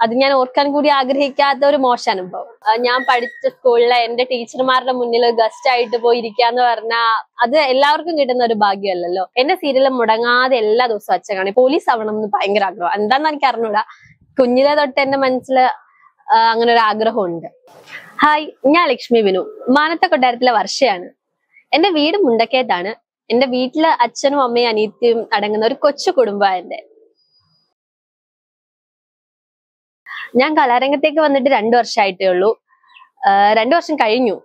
അത് ഞാൻ ഓർക്കാൻ കൂടി ആഗ്രഹിക്കാത്ത ഒരു മോശം അനുഭവം. ഞാൻ പഠിച്ച സ്കൂളിലെ എന്റെ ടീച്ചർമാരുടെ മുന്നിൽ ഗസ്റ്റ് ആയിട്ട് പോയി ഇരിക്കാന്ന് പറഞ്ഞാൽ അത് എല്ലാവർക്കും കിട്ടുന്ന ഒരു ഭാഗ്യമല്ലല്ലോ. എന്റെ സീരിയൽ മുടങ്ങാതെ എല്ലാ ദിവസവും അച്ഛൻ കാണും. പോലീസ് ആവണം എന്ന് ഭയങ്കര ആഗ്രഹം. എന്താന്ന് എനിക്ക് അറിഞ്ഞൂടാ, കുഞ്ഞിലെ തൊട്ട് എന്റെ മനസ്സിൽ അങ്ങനെ ഒരു ആഗ്രഹമുണ്ട്. ഹായ്, ഞാൻ ലക്ഷ്മി ബിനു, മാനത്തെ കൊട്ടാരത്തിലെ വർഷയാണ്. എന്റെ വീട് മുണ്ടക്കയത്താണ്. എന്റെ വീട്ടില് അച്ഛനും അമ്മയും അനിയത്തിയും അടങ്ങുന്ന ഒരു കൊച്ചു കുടുംബമാണ് എന്റെ. ഞാൻ കലാരംഗത്തേക്ക് വന്നിട്ട് 2 വർഷമായിട്ടേ ഉള്ളൂ. 2 വർഷം കഴിഞ്ഞു.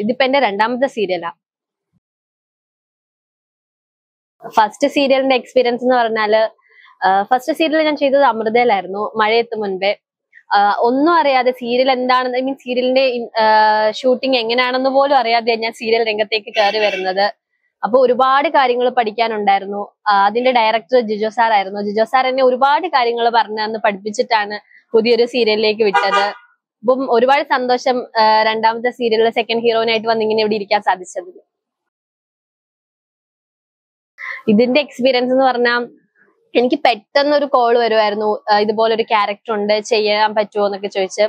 ഇതിപ്പോ എന്റെ 2ാമത്തെ സീരിയലാ. ഫസ്റ്റ് സീരിയലിന്റെ എക്സ്പീരിയൻസ് എന്ന് പറഞ്ഞാല്, ഫസ്റ്റ് സീരിയൽ ഞാൻ ചെയ്തത് അമൃതയിലായിരുന്നു, മഴയെത്തും മുൻപേ. ഒന്നും അറിയാതെ സീരിയൽ എന്താണെന്ന്, ഐ മീൻ സീരിയലിന്റെ ഷൂട്ടിംഗ് എങ്ങനെയാണെന്ന് പോലും അറിയാതെ ഞാൻ സീരിയൽ രംഗത്തേക്ക് കയറി വരുന്നത്. അപ്പൊ ഒരുപാട് കാര്യങ്ങൾ പഠിക്കാനുണ്ടായിരുന്നു. അതിന്റെ ഡയറക്ടർ ജിജോ സാർ ആയിരുന്നു. ജിജോ സാർ എന്നെ ഒരുപാട് കാര്യങ്ങൾ പറഞ്ഞു തന്ന് പഠിപ്പിച്ചിട്ടാണ് പുതിയൊരു സീരിയലിലേക്ക് വിട്ടത്. അപ്പം ഒരുപാട് സന്തോഷം 2ാമത്തെ സീരിയലിൽ സെക്കൻഡ് ഹീറോയിനായിട്ട് വന്ന് ഇങ്ങനെ ഇവിടെ ഇരിക്കാൻ സാധിച്ചതിൽ. ഇതിന്റെ എക്സ്പീരിയൻസ് എന്ന് പറഞ്ഞാൽ, എനിക്ക് പെട്ടെന്നൊരു കോൾ വരുമായിരുന്നു, ഇതുപോലൊരു ക്യാരക്ടർ ഉണ്ട്, ചെയ്യാൻ പറ്റുമോ എന്നൊക്കെ ചോദിച്ച്.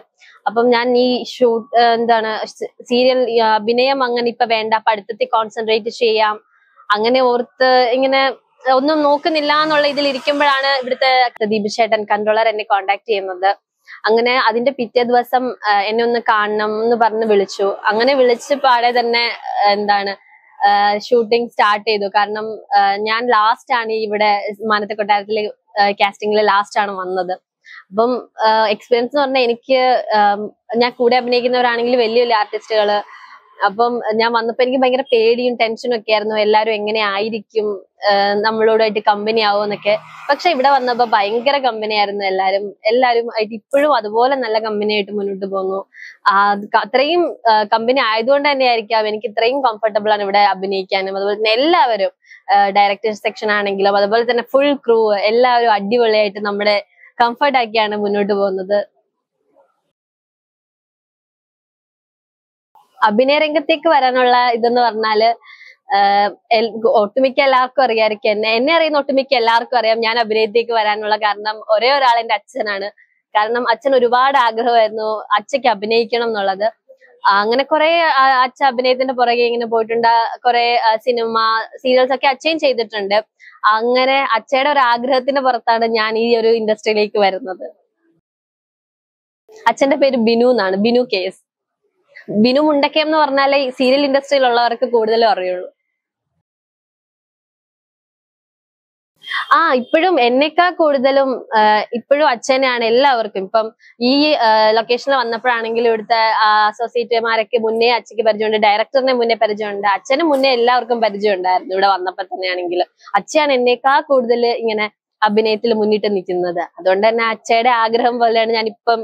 അപ്പം ഞാൻ ഈ സീരിയൽ അഭിനയം അങ്ങനെ ഇപ്പൊ വേണ്ട, പഠിത്തത്തിൽ കോൺസെൻട്രേറ്റ് ചെയ്യാം അങ്ങനെ ഓർത്ത് ഇങ്ങനെ ഒന്നും നോക്കുന്നില്ല എന്നുള്ള ഇതിൽ ഇരിക്കുമ്പോഴാണ് ഇവിടുത്തെ ദീപ് ചേട്ടൻ കൺട്രോളർ എന്നെ കോണ്ടാക്ട് ചെയ്യുന്നത്. അങ്ങനെ അതിന്റെ പിറ്റേ ദിവസം എന്നെ ഒന്ന് കാണണം എന്ന് പറഞ്ഞ് വിളിച്ചു. അങ്ങനെ വിളിച്ച് പാടെ തന്നെ ഷൂട്ടിംഗ് സ്റ്റാർട്ട് ചെയ്തു. കാരണം ഞാൻ ലാസ്റ്റ് ആണ് ഇവിടെ മാനത്തെ കൊട്ടാരത്തിലെ കാസ്റ്റിംഗിൽ ലാസ്റ്റ് ആണ് വന്നത്. അപ്പം എക്സ്പീരിയൻസ് എന്ന് പറഞ്ഞാൽ, എനിക്ക് ഞാൻ കൂടെ അഭിനയിക്കുന്നവരാണെങ്കിൽ വലിയ വലിയ ആർട്ടിസ്റ്റുകള്. അപ്പം ഞാൻ വന്നപ്പോ എനിക്ക് ഭയങ്കര പേടിയും ടെൻഷനും ഒക്കെ ആയിരുന്നു. എല്ലാവരും എങ്ങനെ ആയിരിക്കും, നമ്മളോടായിട്ട് കമ്പനി ആവുമെന്നൊക്കെ. പക്ഷെ ഇവിടെ വന്നപ്പോ ഭയങ്കര കമ്പനി ആയിരുന്നു. എല്ലാരും ആയിട്ട് ഇപ്പോഴും അതുപോലെ നല്ല കമ്പനി ആയിട്ട് മുന്നോട്ട് പോകുന്നു. അത്രയും കമ്പനി ആയതുകൊണ്ട് തന്നെ ആയിരിക്കാം എനിക്ക് ഇത്രയും കംഫർട്ടബിൾ ആണ് ഇവിടെ അഭിനയിക്കാനും. അതുപോലെ തന്നെ എല്ലാവരും, ഡയറക്ടേഴ്സ് സെക്ഷൻ ആണെങ്കിലും അതുപോലെ തന്നെ ഫുൾ ക്രൂ എല്ലാവരും അടിപൊളിയായിട്ട് നമ്മുടെ കംഫർട്ട് ആക്കിയാണ് മുന്നോട്ട് പോകുന്നത്. അഭിനയ രംഗത്തേക്ക് വരാനുള്ള ഇതെന്ന് പറഞ്ഞാല്, ഒട്ടുമിക്ക എല്ലാവർക്കും അറിയാമായിരിക്കും, എന്നെ അറിയുന്ന ഒട്ടുമിക്ക എല്ലാവർക്കും അറിയാം ഞാൻ അഭിനയത്തേക്ക് വരാനുള്ള കാരണം ഒരേ ഒരാൾ എന്റെ അച്ഛനാണ്. കാരണം അച്ഛൻ ഒരുപാട് ആഗ്രഹമായിരുന്നു അച്ഛക്ക് അഭിനയിക്കണം എന്നുള്ളത്. അങ്ങനെ കുറെ അച്ഛൻ അഭിനയത്തിന്റെ പുറകെ ഇങ്ങനെ പോയിട്ടുണ്ട്. കുറെ സിനിമ സീരിയൽസ് ഒക്കെ അച്ഛൻ ചെയ്തിട്ടുണ്ട്. അങ്ങനെ അച്ഛയുടെ ഒരു ആഗ്രഹത്തിന്റെ പുറത്താണ് ഞാൻ ഈ ഒരു ഇൻഡസ്ട്രിയിലേക്ക് വരുന്നത്. അച്ഛന്റെ പേര് ബിനു എന്നാണ്, ബിനു KS. ബിനു മുണ്ടക്കയം എന്ന് പറഞ്ഞാലേ സീരിയൽ ഇൻഡസ്ട്രിയിലുള്ളവർക്ക് കൂടുതലും അറിയുള്ളൂ. ഇപ്പോഴും എന്നെക്കാൾ കൂടുതലും ഇപ്പോഴും അച്ഛനെയാണ് എല്ലാവർക്കും. ഇപ്പം ഈ ലൊക്കേഷനിൽ വന്നപ്പോഴാണെങ്കിലും ഇവിടുത്തെ അസോസിയേറ്റുമാരൊക്കെ മുന്നേ അച്ഛക്ക് പരിചയമുണ്ട്, ഡയറക്ടറിനെ മുന്നേ പരിചയമുണ്ട്, അച്ഛന് മുന്നേ എല്ലാവർക്കും പരിചയം ഉണ്ടായിരുന്നു. ഇവിടെ വന്നപ്പോ തന്നെയാണെങ്കിൽ അച്ഛയാണ് എന്നേക്കാൾ കൂടുതൽ ഇങ്ങനെ അഭിനയത്തിൽ മുന്നിട്ട് നിൽക്കുന്നത്. അതുകൊണ്ട് തന്നെ അച്ഛയുടെ ആഗ്രഹം പോലെയാണ് ഞാനിപ്പം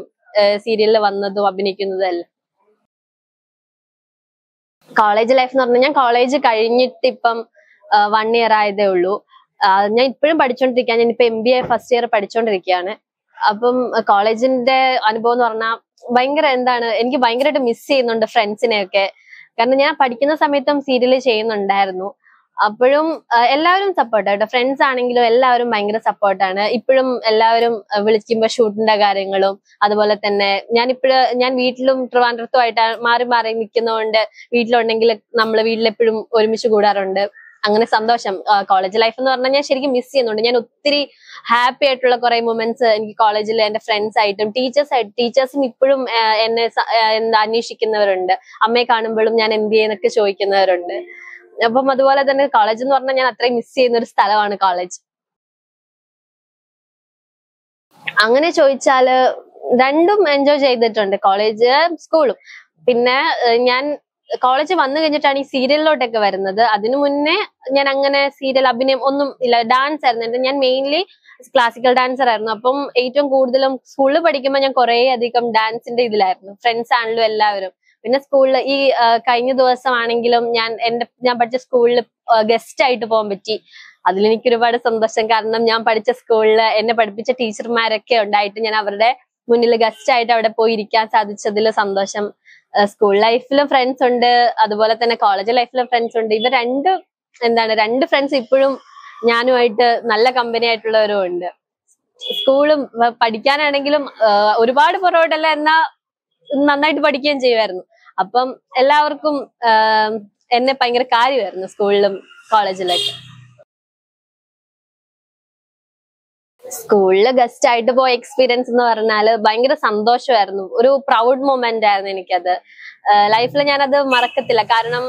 സീരിയലിൽ വന്നതും അഭിനയിക്കുന്നതും അല്ല. കോളേജ് ലൈഫ് എന്ന് പറഞ്ഞാൽ, ഞാൻ കോളേജ് കഴിഞ്ഞിട്ട് ഇപ്പം 1 year ആയതേ ഉള്ളൂ. ഞാൻ ഇപ്പോഴും പഠിച്ചോണ്ടിരിക്കുകയാണ്. ഞാനിപ്പോ MBA ഫസ്റ്റ് ഇയർ പഠിച്ചോണ്ടിരിക്കുകയാണ്. അപ്പം കോളേജിന്റെ അനുഭവം എന്ന് പറഞ്ഞാൽ ഭയങ്കര എനിക്ക് ഭയങ്കരമായിട്ട് മിസ് ചെയ്യുന്നുണ്ട് ഫ്രണ്ട്സിനെയൊക്കെ. കാരണം ഞാൻ പഠിക്കുന്ന സമയത്തും സീരിയൽ ചെയ്യുന്നുണ്ടായിരുന്നു. അപ്പോഴും എല്ലാവരും സപ്പോർട്ടാണ്. ഫ്രണ്ട്സ് ആണെങ്കിലും എല്ലാവരും ഭയങ്കര സപ്പോർട്ടാണ്. ഇപ്പോഴും എല്ലാവരും വിളിക്കുമ്പോൾ ഷൂട്ടിന്റെ കാര്യങ്ങളും അതുപോലെ തന്നെ ഞാൻ വീട്ടിലും ട്രിവാൻഡ്രത്തുമായിട്ട് മാറി മാറി നിൽക്കുന്നതുകൊണ്ട് വീട്ടിലുണ്ടെങ്കിൽ നമ്മള് വീട്ടിലെപ്പോഴും ഒരുമിച്ച് കൂടാറുണ്ട്. അങ്ങനെ സന്തോഷം. കോളേജ് ലൈഫ് എന്ന് പറഞ്ഞാൽ ഞാൻ ശരിക്കും മിസ് ചെയ്യുന്നുണ്ട്. ഞാൻ ഒത്തിരി ഹാപ്പി ആയിട്ടുള്ള കുറെ മൊമെന്റ്സ് എനിക്ക് കോളേജിൽ എന്റെ ഫ്രണ്ട്സ് ആയിട്ടും ടീച്ചേഴ്സും ഇപ്പോഴും എന്നെ അന്വേഷിക്കുന്നവരുണ്ട്. അമ്മയെ കാണുമ്പോഴും ഞാൻ എന്ത് ചെയ്യുന്നൊക്കെ ചോദിക്കുന്നവരുണ്ട്. അപ്പം അതുപോലെ തന്നെ കോളേജ് എന്ന് പറഞ്ഞാൽ ഞാൻ അത്രയും മിസ് ചെയ്യുന്ന ഒരു സ്ഥലമാണ് കോളേജ്. അങ്ങനെ ചോദിച്ചാല് രണ്ടും എൻജോയ് ചെയ്തിട്ടുണ്ട്, കോളേജ് സ്കൂളും. പിന്നെ ഞാൻ കോളേജ് വന്നു കഴിഞ്ഞിട്ടാണ് ഈ സീരിയലിലോട്ടൊക്കെ വരുന്നത്. അതിനു മുന്നേ ഞാൻ അങ്ങനെ സീരിയൽ അഭിനയം ഒന്നും ഇല്ല. ഡാൻസ് ആയിരുന്നു ഞാൻ മെയിൻലി ക്ലാസിക്കൽ ഡാൻസർ ആയിരുന്നു. അപ്പം ഏറ്റവും കൂടുതലും സ്കൂളിൽ പഠിക്കുമ്പോൾ ഞാൻ കുറെ അധികം ഡാൻസിന്റെ ഇതിലായിരുന്നു, ഫ്രണ്ട്സ് ആണെങ്കിലും എല്ലാവരും. പിന്നെ സ്കൂളിൽ ഈ കഴിഞ്ഞ ദിവസം ആണെങ്കിലും ഞാൻ പഠിച്ച സ്കൂളിൽ ഗസ്റ്റ് ആയിട്ട് പോകാൻ പറ്റി. അതിലെനിക്ക് ഒരുപാട് സന്തോഷം. കാരണം ഞാൻ പഠിച്ച സ്കൂളിൽ എന്നെ പഠിപ്പിച്ച ടീച്ചർമാരൊക്കെ ഉണ്ടായിട്ട് ഞാൻ അവരുടെ മുന്നിൽ ഗസ്റ്റ് ആയിട്ട് അവിടെ പോയി ഇരിക്കാൻ സാധിച്ചതിൽ സന്തോഷം. സ്കൂൾ ലൈഫിലും ഫ്രണ്ട്സ് ഉണ്ട്, അതുപോലെ തന്നെ കോളേജ് ലൈഫിലും ഫ്രണ്ട്സ് ഉണ്ട്. ഇവർ രണ്ട് ഫ്രണ്ട്സ് ഇപ്പോഴും ഞാനുമായിട്ട് നല്ല കമ്പനി ആയിട്ടുള്ളവരും ഉണ്ട്. സ്കൂളും പഠിക്കാനാണെങ്കിലും ഒരുപാട് പുറകോട്ടല്ല, എന്നാ നന്നായിട്ട് പഠിക്കുകയും ചെയ്യുമായിരുന്നു. അപ്പം എല്ലാവർക്കും എന്നെ ഭയങ്കര കാര്യമായിരുന്നു സ്കൂളിലും കോളേജിലൊക്കെ. സ്കൂളില് ഗസ്റ്റ് ആയിട്ട് പോയ എക്സ്പീരിയൻസ് എന്ന് പറഞ്ഞാല് ഭയങ്കര സന്തോഷമായിരുന്നു. ഒരു പ്രൗഡ് മൊമെന്റ് ആയിരുന്നു എനിക്കത്. ലൈഫിൽ ഞാനത് മറക്കത്തില്ല. കാരണം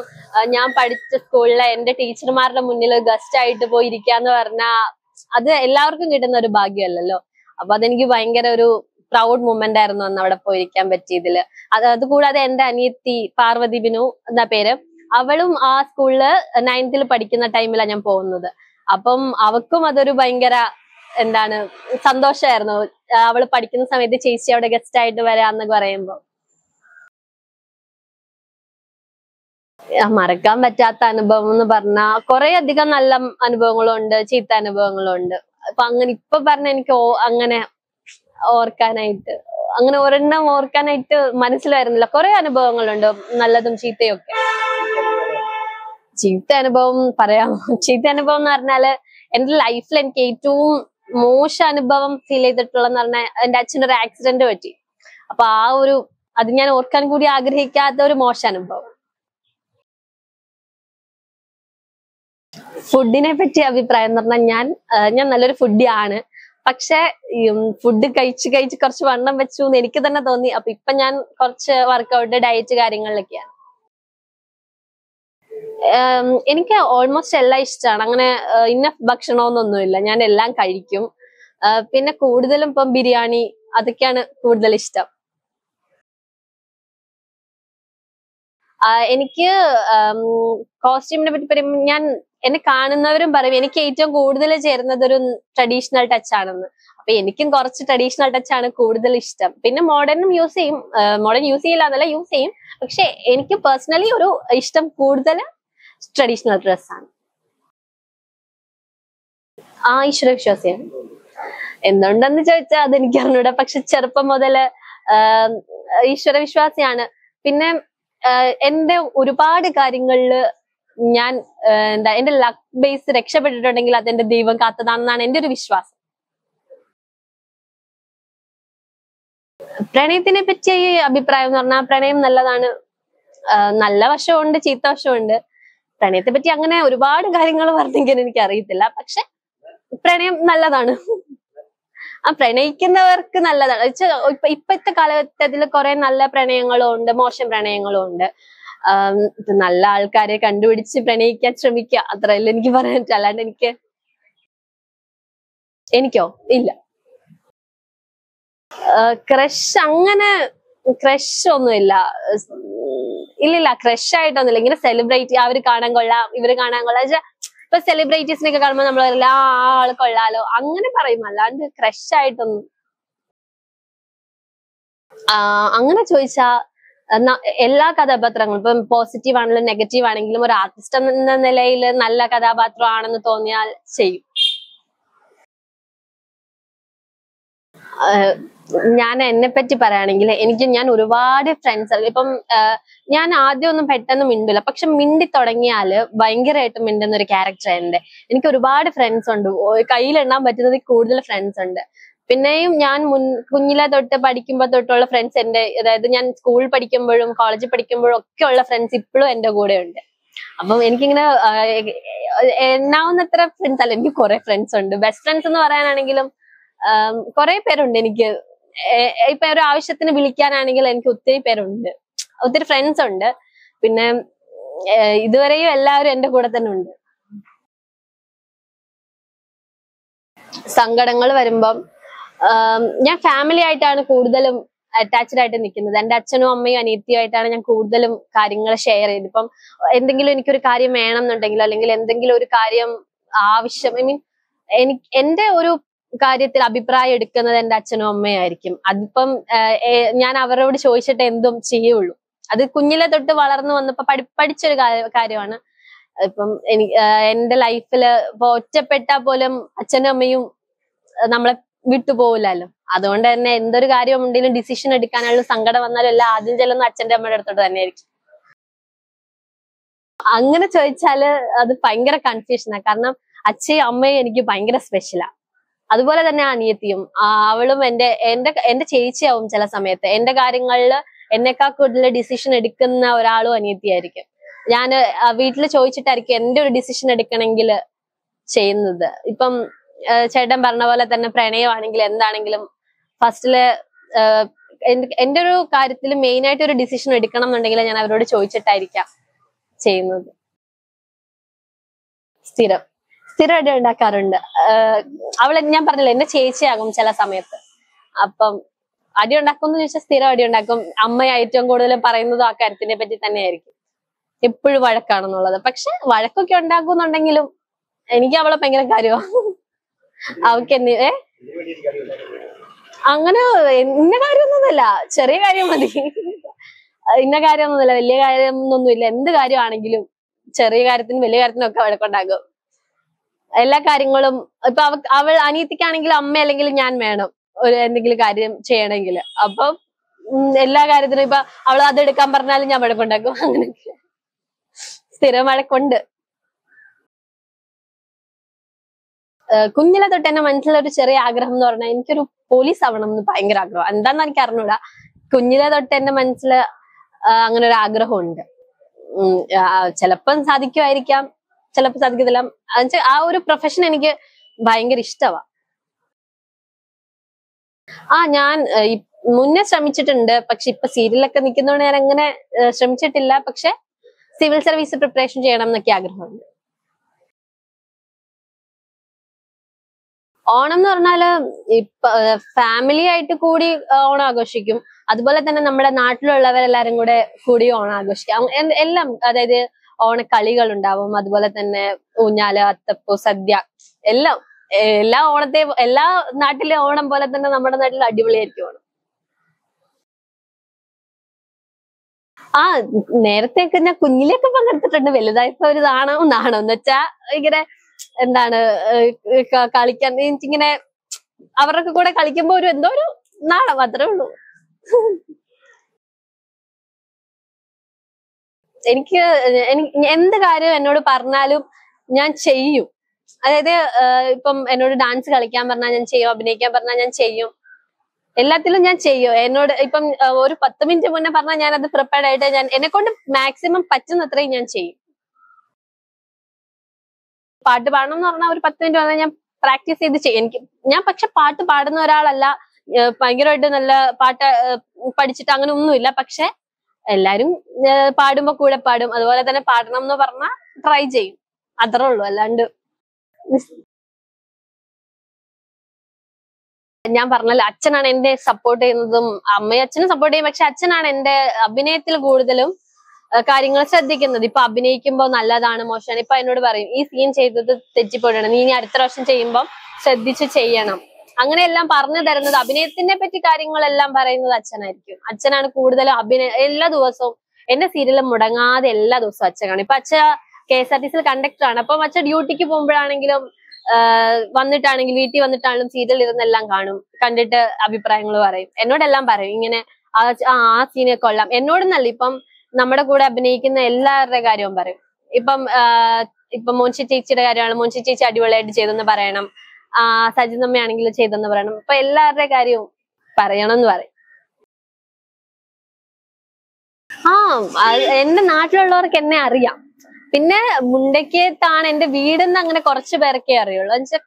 ഞാൻ പഠിച്ച സ്കൂളിലെ എന്റെ ടീച്ചർമാരുടെ മുന്നിൽ ഗസ്റ്റ് ആയിട്ട് പോയി ഇരിക്കാന്ന് പറഞ്ഞാൽ അത് എല്ലാവർക്കും കിട്ടുന്ന ഒരു ഭാഗ്യമല്ലല്ലോ. അപ്പൊ അതെനിക്ക് ഭയങ്കര ഒരു പ്രൗഡ് മൊമെന്റ് ആയിരുന്നു അന്ന് അവിടെ പോയിരിക്കാൻ പറ്റിയതില്. അതുകൂടാതെ എന്റെ അനിയത്തി പാർവതി ബിനു എന്നാ പേര്, അവളും ആ സ്കൂളില് 9th പഠിക്കുന്ന ടൈമിലാണ് ഞാൻ പോകുന്നത്. അപ്പം അവക്കും അതൊരു ഭയങ്കര എന്താണ് സന്തോഷമായിരുന്നു. അവള് പഠിക്കുന്ന സമയത്ത് ചേച്ചി അവിടെ ഗസ്റ്റ് ആയിട്ട് വരാന്നൊക്കെ പറയുമ്പോ മറക്കാൻ പറ്റാത്ത അനുഭവം എന്ന് പറഞ്ഞാ കുറെ അധികം നല്ല അനുഭവങ്ങളും ഉണ്ട്, ചീത്ത അനുഭവങ്ങളും ഉണ്ട്. അപ്പൊ അങ്ങനെ ഇപ്പൊ പറഞ്ഞ എനിക്ക് അങ്ങനെ ഓർക്കാനായിട്ട് അങ്ങനെ ഒരെണ്ണം ഓർക്കാനായിട്ട് മനസ്സിൽ വരുന്നില്ല. കുറെ അനുഭവങ്ങളുണ്ട്, നല്ലതും ചീത്തയും ഒക്കെ. ചീത്ത അനുഭവം പറയാമോ? ചീത്ത അനുഭവം എന്ന് പറഞ്ഞാല് എന്റെ ലൈഫിൽ എനിക്ക് ഏറ്റവും മോശം അനുഭവം ഫീൽ ചെയ്തിട്ടുള്ളതെന്ന് പറഞ്ഞാൽ എന്റെ അച്ഛനൊരു ആക്സിഡന്റ് പറ്റി. അപ്പൊ അത് ഞാൻ ഓർക്കാൻ കൂടി ആഗ്രഹിക്കാത്ത ഒരു മോശം അനുഭവം. ഫുഡിനെ പറ്റി അഭിപ്രായം എന്ന് പറഞ്ഞാൽ ഞാൻ നല്ലൊരു ഫുഡി ആണ്. പക്ഷെ ഫുഡ് കഴിച്ച് കുറച്ച് വണ്ണം വെച്ചു എന്ന് എനിക്ക് തന്നെ തോന്നി. അപ്പൊ ഇപ്പൊ ഞാൻ കുറച്ച് വർക്കൗട്ട്, ഡയറ്റ് കാര്യങ്ങളിലൊക്കെയാണ്. എനിക്ക് ഓൾമോസ്റ്റ് എല്ലാം ഇഷ്ടമാണ്. അങ്ങനെ ഇന്ന ഭക്ഷണമെന്നൊന്നുമില്ല, ഞാൻ എല്ലാം കഴിക്കും. പിന്നെ കൂടുതലും ഇപ്പം ബിരിയാണി അതൊക്കെയാണ് കൂടുതൽ ഇഷ്ടം. എനിക്ക് കോസ്റ്റ്യൂമിനെ പറ്റി പറയുമ്പോൾ എന്നെ കാണുന്നവരും പറയും എനിക്ക് ഏറ്റവും കൂടുതൽ ചേരുന്നത് ഒരു ട്രഡീഷണൽ ടച്ച് ആണെന്ന്. അപ്പൊ എനിക്കും കുറച്ച് ട്രഡീഷണൽ ടച്ച് ആണ് കൂടുതൽ ഇഷ്ടം. പിന്നെ മോഡേണും യൂസ് ചെയ്യും, മോഡേൺ യൂസ് ചെയ്യില്ല എന്നല്ല, യൂസ് ചെയ്യും. പക്ഷെ എനിക്ക് പേഴ്സണലി ഒരു ഇഷ്ടം കൂടുതൽ ട്രഡീഷണൽ ഡ്രസ്സാണ്. ഈശ്വര വിശ്വാസിയാണ്. എന്തുണ്ടെന്ന് ചോദിച്ചാൽ അതെനിക്ക് അറിഞ്ഞൂടാ. പക്ഷെ ചെറുപ്പം മുതല് ഈശ്വര വിശ്വാസിയാണ്. പിന്നെ എന്റെ ഒരുപാട് കാര്യങ്ങളില് ഞാൻ എന്റെ ലക്ക് ബേസ് രക്ഷപ്പെട്ടിട്ടുണ്ടെങ്കിൽ അതെന്റെ ദൈവം കാത്തതാണെന്നാണ് എന്റെ ഒരു വിശ്വാസം. പ്രണയത്തിനെ പറ്റി അഭിപ്രായം എന്ന് പറഞ്ഞാൽ പ്രണയം നല്ലതാണ്. നല്ല വശമുണ്ട്, ചീത്ത വശമുണ്ട്. പ്രണയത്തെ പറ്റി അങ്ങനെ ഒരുപാട് കാര്യങ്ങൾ പറഞ്ഞെങ്കിൽ എനിക്ക് അറിയത്തില്ല. പക്ഷെ പ്രണയം നല്ലതാണ്. പ്രണയിക്കുന്നവർക്ക് നല്ലതാണ്. ഇപ്പോഴത്തെ കാലഘട്ടത്തിൽ കുറെ നല്ല പ്രണയങ്ങളും ഉണ്ട്, മോശം പ്രണയങ്ങളും ഉണ്ട്. നല്ല ആൾക്കാരെ കണ്ടുപിടിച്ച് പ്രണയിക്കാൻ ശ്രമിക്കുക, അത്രയല്ല എനിക്ക് പറയാൻ പറ്റും. അല്ലാണ്ട് എനിക്കോ ഇല്ല. ക്രഷ് ഒന്നുമില്ല. ഇല്ലില്ല, ക്രഷ് ആയിട്ടൊന്നുമില്ല. ഇങ്ങനെ സെലിബ്രേറ്റ് അവര് കാണാൻ കൊള്ളാം, ഇവര് കാണാൻ കൊള്ളാം. ഇപ്പൊ സെലിബ്രിറ്റീസിനൊക്കെ കാണുമ്പോൾ നമ്മൾ ആ ആള് കൊള്ളാലോ അങ്ങനെ പറയും. അല്ലാണ്ട് ക്രഷ് ആയിട്ടൊന്നും. അങ്ങനെ ചോദിച്ചാ എല്ലാ കഥാപാത്രങ്ങളും ഇപ്പം പോസിറ്റീവ് ആണെങ്കിലും നെഗറ്റീവ് ആണെങ്കിലും ഒരു ആർട്ടിസ്റ്റ് എന്ന നിലയിൽ നല്ല കഥാപാത്രം ആണെന്ന് തോന്നിയാൽ ചെയ്യും. ഞാൻ എന്നെ പറ്റി പറയുകയാണെങ്കിൽ ഞാൻ ഒരുപാട് ഫ്രണ്ട്സ്, ഇപ്പം ഞാൻ ആദ്യമൊന്നും പെട്ടെന്ന് മിണ്ടില്ല. പക്ഷെ മിണ്ടി തുടങ്ങിയാല് ഭയങ്കരമായിട്ട് മിണ്ടുന്ന ഒരു ക്യാരക്ടർ എന്റെ. എനിക്ക് ഒരുപാട് ഫ്രണ്ട്സ് ഉണ്ട്, കയ്യിലെണ്ണാൻ പറ്റുന്നതിൽ കൂടുതൽ ഫ്രണ്ട്സ് ഉണ്ട്. പിന്നെയും ഞാൻ കുഞ്ഞിലെ തൊട്ട് പഠിക്കുമ്പോൾ തൊട്ടുള്ള ഫ്രണ്ട്സ് അതായത് ഞാൻ സ്കൂൾ പഠിക്കുമ്പോഴും കോളേജിൽ പഠിക്കുമ്പോഴും ഒക്കെ ഉള്ള ഫ്രണ്ട്സ് ഇപ്പോഴും എന്റെ കൂടെ ഉണ്ട്. അപ്പം എനിക്കിങ്ങനെ എണ്ണാവുന്നത്ര ഫ്രണ്ട്സ് അല്ല, എനിക്ക് കുറെ ഫ്രണ്ട്സ് ഉണ്ട്. ബെസ്റ്റ് ഫ്രണ്ട്സ് എന്ന് പറയാനാണെങ്കിലും കുറെ പേരുണ്ട് എനിക്ക്. ഇപ്പൊ ഒരു ആവശ്യത്തിന് വിളിക്കാനാണെങ്കിൽ എനിക്ക് ഒത്തിരി പേരുണ്ട്, ഒത്തിരി ഫ്രണ്ട്സ് ഉണ്ട്. പിന്നെ ഇതുവരെയും എല്ലാവരും എന്റെ കൂടെ തന്നെ ഉണ്ട്. സങ്കടങ്ങൾ വരുമ്പം ഞാൻ ഫാമിലി ആയിട്ടാണ് കൂടുതലും അറ്റാച്ച്ഡ് ആയിട്ട് നിൽക്കുന്നത്. എന്റെ അച്ഛനും അമ്മയും അനിയത്തിയുമായിട്ടാണ് ഞാൻ കൂടുതലും കാര്യങ്ങൾ ഷെയർ ചെയ്ത്. ഇപ്പം എന്തെങ്കിലും എനിക്കൊരു കാര്യം വേണം എന്നുണ്ടെങ്കിലോ അല്ലെങ്കിൽ എന്തെങ്കിലും ഒരു കാര്യം ആവശ്യം, എന്റെ ഒരു കാര്യത്തിൽ അഭിപ്രായം എടുക്കുന്നത് എന്റെ അച്ഛനും അമ്മയായിരിക്കും. അതിപ്പം ഞാൻ അവരോട് ചോദിച്ചിട്ട് എന്തും ചെയ്യുള്ളൂ. അത് കുഞ്ഞിലെ തൊട്ട് വളർന്നു വന്നപ്പോ പഠിച്ചൊരു കാര്യമാണ്. ഇപ്പം എന്റെ ലൈഫില് ഇപ്പൊ ഒറ്റപ്പെട്ടാ പോലും അച്ഛനും അമ്മയും നമ്മളെ വിട്ടുപോകില്ലല്ലോ. അതുകൊണ്ട് തന്നെ എന്തൊരു കാര്യം ഉണ്ടെങ്കിലും ഡിസിഷൻ എടുക്കാനുള്ള സങ്കടം വന്നാലും എല്ലാം ആദ്യം ചെല്ലുന്ന അച്ഛന്റെ അമ്മയുടെ അടുത്തോട്ട് തന്നെ ആയിരിക്കും. അങ്ങനെ ചോദിച്ചാല് അത് ഭയങ്കര കൺഫ്യൂഷനാണ്. കാരണം അച്ഛയും അമ്മയും എനിക്ക് ഭയങ്കര സ്പെഷ്യലാ. അതുപോലെ തന്നെ അനിയത്തിയും അവളും എന്റെ ചേച്ചിയാവും ചില സമയത്ത്. എന്റെ കാര്യങ്ങളിൽ എന്നെക്കാൾ കൂടുതൽ ഡിസിഷൻ എടുക്കുന്ന ഒരാളും അനിയത്തിയായിരിക്കും. ഞാൻ വീട്ടിൽ ചോദിച്ചിട്ടായിരിക്കും എന്റെ ഒരു ഡിസിഷൻ എടുക്കണമെങ്കിൽ ചെയ്യുന്നത്. ഇപ്പം ചേട്ടൻ പറഞ്ഞ പോലെ തന്നെ പ്രണയമാണെങ്കിലും എന്താണെങ്കിലും ഫസ്റ്റില് എന്റെ ഒരു കാര്യത്തിൽ മെയിൻ ആയിട്ട് ഒരു ഡിസിഷൻ എടുക്കണം എന്നുണ്ടെങ്കിൽ ഞാൻ അവരോട് ചോദിച്ചിട്ടായിരിക്കാം ചെയ്യുന്നത്. സ്ഥിരം അടി ഉണ്ടാക്കാറുണ്ട്. ഞാൻ പറഞ്ഞില്ല, എന്റെ ചേച്ചിയാകും ചില സമയത്ത്. അപ്പം അടി ഉണ്ടാക്കുമെന്ന് ചോദിച്ചാൽ സ്ഥിരം അടി ഉണ്ടാക്കും. അമ്മ ഏറ്റവും കൂടുതൽ പറയുന്നതും ആ കാര്യത്തിനെ പറ്റി തന്നെയായിരിക്കും. എപ്പോഴും വഴക്കാണെന്നുള്ളത്. പക്ഷെ വഴക്കൊക്കെ ഉണ്ടാക്കുന്നുണ്ടെങ്കിലും എനിക്ക് അവളെ ഭയങ്കര കാര്യമാണ്. അവക്ക് അങ്ങനെ ഇന്ന കാര്യമൊന്നുമില്ല, ചെറിയ കാര്യം മതി. ഇന്ന കാര്യമൊന്നുമില്ല, വലിയ കാര്യമൊന്നുമില്ല. എന്ത് കാര്യമാണെങ്കിലും ചെറിയ കാര്യത്തിനും വലിയ കാര്യത്തിനും ഒക്കെ വഴക്കുണ്ടാകും. എല്ലാ കാര്യങ്ങളും ഇപ്പൊ അവൾ അനിയത്തിക്കാണെങ്കിലും അമ്മ അല്ലെങ്കിൽ ഞാൻ വേണം ഒരു എന്തെങ്കിലും കാര്യം ചെയ്യണമെങ്കിൽ. അപ്പം എല്ലാ കാര്യത്തിനും ഇപ്പൊ അവൾ അത് എടുക്കാൻ പറഞ്ഞാലും ഞാൻ വഴക്കുണ്ടാക്കും. അങ്ങനെയൊക്കെ സ്ഥിരം വഴക്കുണ്ട്. കുഞ്ഞിലെ തൊട്ട് എന്റെ മനസ്സിലൊരു ചെറിയ ആഗ്രഹം എന്ന് പറഞ്ഞാൽ എനിക്കൊരു പോലീസ് ആവണം എന്ന് ഭയങ്കര ആഗ്രഹം. എന്താന്ന് എനിക്ക് അറിഞ്ഞൂടാ. കുഞ്ഞിലെ തൊട്ട് എന്റെ മനസ്സിൽ അങ്ങനെ ഒരു ആഗ്രഹമുണ്ട്. ചിലപ്പം സാധിക്കുമായിരിക്കാം, ചിലപ്പോ സാധിക്കത്തില്ല. ആ ഒരു പ്രൊഫഷൻ എനിക്ക് ഭയങ്കര ഇഷ്ടമാണ്. ഞാൻ മുന്നേ ശ്രമിച്ചിട്ടുണ്ട്. പക്ഷെ ഇപ്പൊ സീരിയലൊക്കെ നിൽക്കുന്നതുകൊണ്ട് ഞാൻ അങ്ങനെ ശ്രമിച്ചിട്ടില്ല. പക്ഷെ സിവിൽ സർവീസ് പ്രിപ്പറേഷൻ ചെയ്യണം എന്നൊക്കെ ആഗ്രഹമുണ്ട്. ഓണം എന്ന് പറഞ്ഞാല് ഇപ്പൊ ഫാമിലി ആയിട്ട് കൂടി ഓണം ആഘോഷിക്കും. അതുപോലെ തന്നെ നമ്മുടെ നാട്ടിലുള്ളവരെല്ലാരും കൂടി ഓണം ആഘോഷിക്കാം. എല്ലാം, അതായത് ഓണക്കളികൾ ഉണ്ടാവും. അതുപോലെ തന്നെ ഊഞ്ഞാല്, അത്തപ്പൂ, സദ്യ, എല്ലാം. എല്ലാ നാട്ടിലെ ഓണം പോലെ തന്നെ നമ്മുടെ നാട്ടിൽ അടിപൊളിയായിരിക്കും ഓണം. നേരത്തെയൊക്കെ ഞാൻ കുഞ്ഞിലേക്ക് പങ്കെടുത്തിട്ടുണ്ട്. വലുതായപ്പോ ഒരു നാണം എന്ന് വെച്ചാ ഇങ്ങനെ എന്താണ് കളിക്കാൻ എനിക്കിങ്ങനെ അവരുടെ കൂടെ കളിക്കുമ്പോ എന്തോ ഒരു നാണം, അത്രേ ഉള്ളൂ. എനിക്ക് എന്ത് കാര്യം എന്നോട് പറഞ്ഞാലും ഞാൻ ചെയ്യും. അതായത് ഇപ്പം എന്നോട് ഡാൻസ് കളിക്കാൻ പറഞ്ഞാൽ ഞാൻ ചെയ്യും, അഭിനയിക്കാൻ പറഞ്ഞാൽ ഞാൻ ചെയ്യും, എല്ലാത്തിലും ഞാൻ ചെയ്യും. എന്നോട് ഇപ്പം ഒരു 10 മിനിറ്റ് മുന്നേ പറഞ്ഞാൽ ഞാൻ അത് പ്രിപ്പയർഡ് ആയിട്ട് എന്നെ കൊണ്ട് മാക്സിമം പറ്റുന്നത്രയും ഞാൻ ചെയ്യും. പാട്ട് പാടണം എന്ന് പറഞ്ഞാൽ ഒരു 10 മിനിറ്റ് വന്നാൽ ഞാൻ പ്രാക്ടീസ് ചെയ്ത് ചെയ്യും. ഞാൻ പക്ഷെ പാട്ട് പാടുന്ന ഒരാളല്ല, ഭയങ്കരമായിട്ട് നല്ല പാട്ട് പഠിച്ചിട്ട് അങ്ങനെ ഒന്നുമില്ല. പക്ഷെ എല്ലാരും പാടുമ്പോ കൂടെ പാടും. അതുപോലെ തന്നെ പാടണം എന്ന് പറഞ്ഞാൽ ട്രൈ ചെയ്യും, അത്രേ ഉള്ളൂ. അല്ലാണ്ട് ഞാൻ പറഞ്ഞല്ലോ, അച്ഛനാണ് എന്റെ സപ്പോർട്ട് ചെയ്യുന്നതും അമ്മയും അച്ഛനും സപ്പോർട്ട് ചെയ്യും. പക്ഷെ അച്ഛനാണ് എന്റെ അഭിനയത്തിൽ കൂടുതലും കാര്യങ്ങൾ ശ്രദ്ധിക്കുന്നത്. ഇപ്പൊ അഭിനയിക്കുമ്പോ നല്ലതാണ് മോശമാണ് ഇപ്പൊ എന്നോട് പറയും, ഈ സീൻ ചെയ്തത് തെറ്റിപ്പോയിട്ടാണ്, നീ ഇനി അടുത്ത പ്രാവശ്യം ചെയ്യുമ്പോൾ ശ്രദ്ധിച്ച് ചെയ്യണം. അങ്ങനെയെല്ലാം പറഞ്ഞു തരുന്നത്, അഭിനയത്തിനെ പറ്റി കാര്യങ്ങളെല്ലാം പറയുന്നത് അച്ഛനായിരിക്കും. അച്ഛനാണ് കൂടുതലും എല്ലാ ദിവസവും എന്റെ സീരിയലും മുടങ്ങാതെ എല്ലാ ദിവസവും അച്ഛനാണ്. ഇപ്പൊ അച്ഛ KSRTC കണ്ടക്ടർ ആണ്. അപ്പം അച്ഛൻ ഡ്യൂട്ടിക്ക് പോകുമ്പോഴാണെങ്കിലും വന്നിട്ടാണെങ്കിൽ വീട്ടിൽ വന്നിട്ടാണെങ്കിലും സീരിയൽ ഇരുന്നെല്ലാം കാണും. കണ്ടിട്ട് അഭിപ്രായങ്ങൾ പറയും, എന്നോടെല്ലാം പറയും. ഇങ്ങനെ ആ സീനെ കൊള്ളാം. എന്നോടൊന്നല്ല, ഇപ്പം നമ്മുടെ കൂടെ അഭിനയിക്കുന്ന എല്ലാവരുടെ കാര്യവും പറയും. ഇപ്പം മോൻഷി ചേച്ചിയുടെ കാര്യമാണ്, മോൻഷി ചേച്ചി അടിപൊളിയായിട്ട് ചെയ്തെന്ന് പറയണം. സജിതമ്മയാണെങ്കിൽ ചെയ്തെന്ന് പറയണം. ഇപ്പൊ എല്ലാവരുടെ കാര്യവും പറയണമെന്ന് പറയും. എന്റെ നാട്ടിലുള്ളവർക്ക് എന്നെ അറിയാം. പിന്നെ മുണ്ടക്കയത്താണ് എന്റെ വീടെന്ന് അങ്ങനെ കുറച്ചു പേർക്കേ അറിയുള്ളൂ. എന്നുവെച്ചാൽ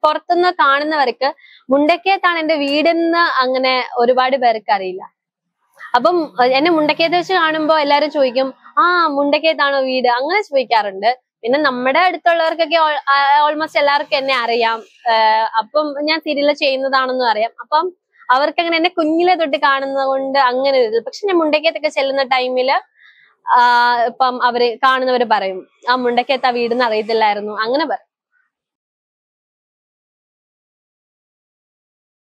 പുറത്തുനിന്ന് കാണുന്നവർക്ക് മുണ്ടക്കയത്താണ് എന്റെ വീടെന്ന് അങ്ങനെ ഒരുപാട് പേർക്ക് അറിയില്ല. അപ്പം എന്നെ മുണ്ടക്കയത്ത് വെച്ച് കാണുമ്പോ എല്ലാരും ചോദിക്കും, മുണ്ടക്കയത്താണോ വീട്, അങ്ങനെ ചോദിക്കാറുണ്ട്. പിന്നെ നമ്മുടെ അടുത്തുള്ളവർക്കൊക്കെ ഓൾമോസ്റ്റ് എല്ലാവർക്കും എന്നെ അറിയാം. അപ്പം ഞാൻ സീരിയൽ ചെയ്യുന്നതാണെന്നും അറിയാം. അപ്പം അവർക്ക് അങ്ങനെ എന്നെ കുഞ്ഞിലെ തൊട്ട് കാണുന്നത് കൊണ്ട് അങ്ങനെ ഒരു. പക്ഷെ ഞാൻ മുണ്ടക്കയത്തൊക്കെ ചെല്ലുന്ന ടൈമില് ഇപ്പം കാണുന്നവര് പറയും, മുണ്ടക്കയത്ത് ആ വീടെന്ന് അറിയത്തില്ലായിരുന്നു, അങ്ങനെ പറയും.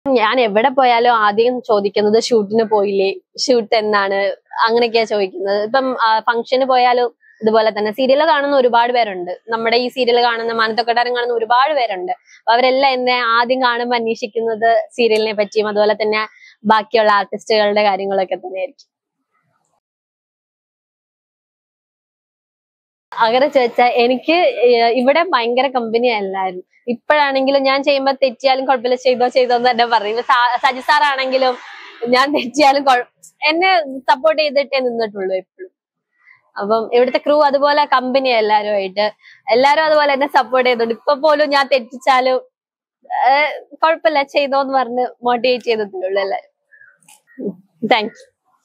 ഞാൻ എവിടെ പോയാലും ആദ്യം ചോദിക്കുന്നത് ഷൂട്ടിന് പോയില്ലേ, ഷൂട്ട് എന്നാണ്, അങ്ങനെയൊക്കെയാ ചോദിക്കുന്നത്. ഇപ്പം ഫംഗ്ഷന് പോയാലും ഇതുപോലെ തന്നെ. സീരിയൽ കാണുന്ന ഒരുപാട് പേരുണ്ട്, നമ്മുടെ ഈ സീരിയൽ കാണുന്ന മാനന്തക്കൊട്ടാരം കാണുന്ന ഒരുപാട് പേരുണ്ട്. അപ്പൊ അവരെല്ലാം എന്നെ ആദ്യം കാണുമ്പോൾ അന്വേഷിക്കുന്നത് സീരിയലിനെ പറ്റിയും അതുപോലെ തന്നെ ബാക്കിയുള്ള ആർട്ടിസ്റ്റുകളുടെ കാര്യങ്ങളൊക്കെ തന്നെയായിരിക്കും. അങ്ങനെ ചോദിച്ചാൽ എനിക്ക് ഇവിടെ ഭയങ്കര കമ്പനി അല്ലായിരുന്നു. ഇപ്പോഴാണെങ്കിലും ഞാൻ ചെയ്യുമ്പോ തെറ്റിയാലും കുഴപ്പമില്ല, ചെയ്തോന്ന് തന്നെ പറയും. സജി സാറാണെങ്കിലും ഞാൻ തെറ്റിയാലും എന്നെ സപ്പോർട്ട് ചെയ്തിട്ടേ നിന്നിട്ടുള്ളൂ എപ്പോഴും. അപ്പം ഇവിടുത്തെ ക്രൂ അതുപോലെ കമ്പനി എല്ലാരും അതുപോലെ എന്നെ സപ്പോർട്ട് ചെയ്തോണ്ട് ഇപ്പൊ പോലും ഞാൻ തെറ്റിച്ചാലും കുഴപ്പമില്ല ചെയ്തോന്ന് പറഞ്ഞ് മോട്ടിവേറ്റ് ചെയ്തിട്ടുള്ളൂ എല്ലാരും. Thank you.